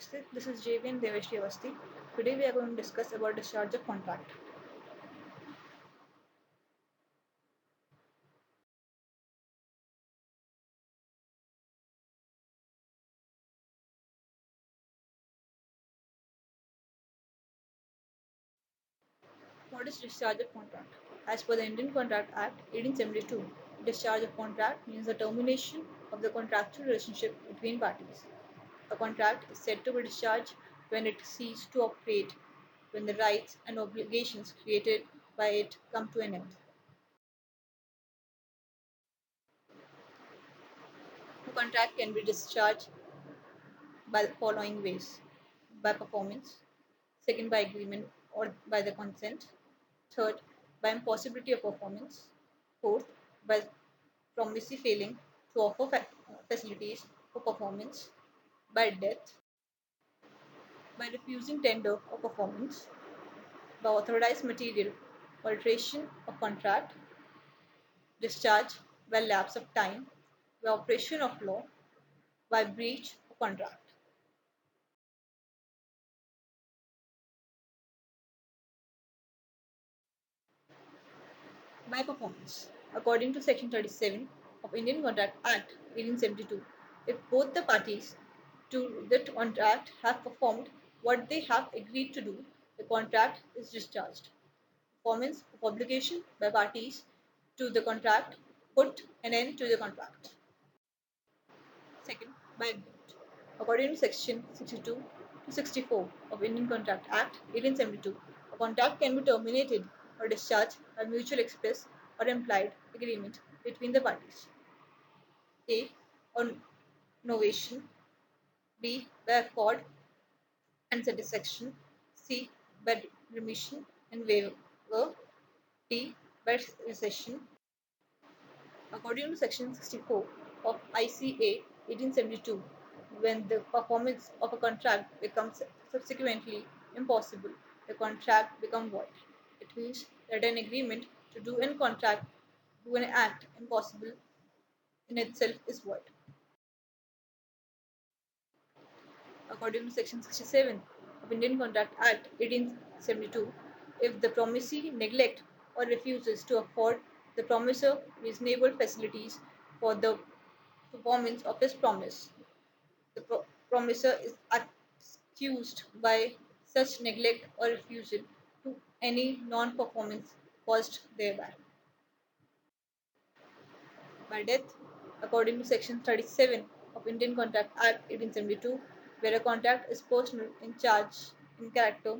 Namaste, this is JVN Deveshri Avasti. Today we are going to discuss about discharge of contract. What is discharge of contract? As per the Indian Contract Act 1872, discharge of contract means the termination of the contractual relationship between parties. A contract is said to be discharged when it ceases to operate, when the rights and obligations created by it come to an end. A contract can be discharged by the following ways: by performance, second, by agreement or by the consent, third, by impossibility of performance, fourth, by promissory failing to offer facilities for performance, by death, by refusing tender or performance, by authorized material alteration of contract, discharge by lapse of time, by operation of law, by breach of contract. By performance. According to Section 37 of Indian Contract Act 1872, if both the parties to the contract have performed what they have agreed to do, the contract is discharged. Performance of obligation by parties to the contract put an end to the contract. Second, by agreement. According to Section 62 to 64 of Indian Contract Act 1872, a contract can be terminated or discharged by mutual express or implied agreement between the parties. A. On novation. B. By accord and satisfaction. C. By remission and waiver. D. By recession. According to Section 64 of ICA 1872, when the performance of a contract becomes subsequently impossible, the contract becomes void. It means that an agreement to do an act impossible in itself is void. According to Section 67 of Indian Contract Act 1872, if the promisee neglect or refuses to afford the promisor reasonable facilities for the performance of his promise, the promisor is accused by such neglect or refusal to any non-performance caused thereby. By death, according to Section 37 of Indian Contract Act 1872, where a contract is personal in charge in character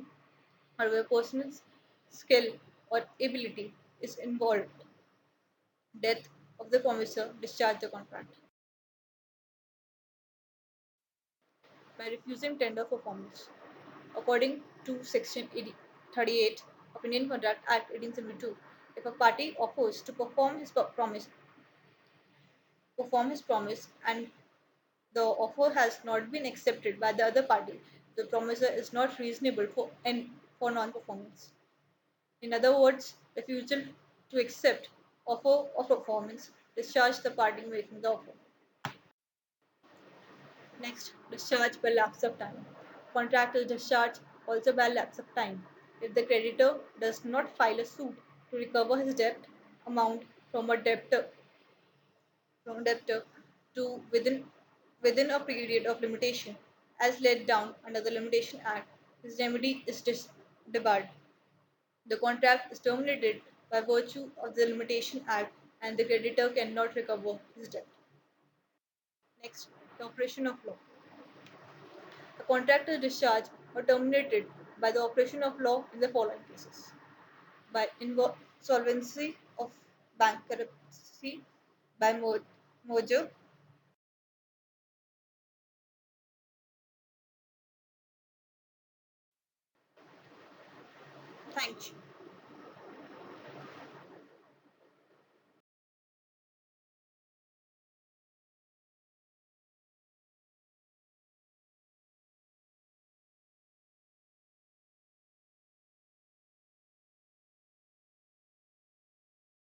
or where personal skill or ability is involved, death of the promisor discharge the contract. By refusing tender performance. According to Section 38 of Indian Contract Act 1872, if a party offers to perform his promise and the offer has not been accepted by the other party, the promisor is not reasonable for non-performance. In other words, refusal to accept offer of performance discharge the party making the offer. Next, discharge by lapse of time. Contract is discharged also by lapse of time. If the creditor does not file a suit to recover his debt amount from a debtor to within a period of limitation as laid down under the Limitation Act, his remedy is debarred. The contract is terminated by virtue of the Limitation Act and the creditor cannot recover his debt. Next, the operation of law. A contract is discharged or terminated by the operation of law in the following cases: by insolvency of bankruptcy, by merger. Thank you.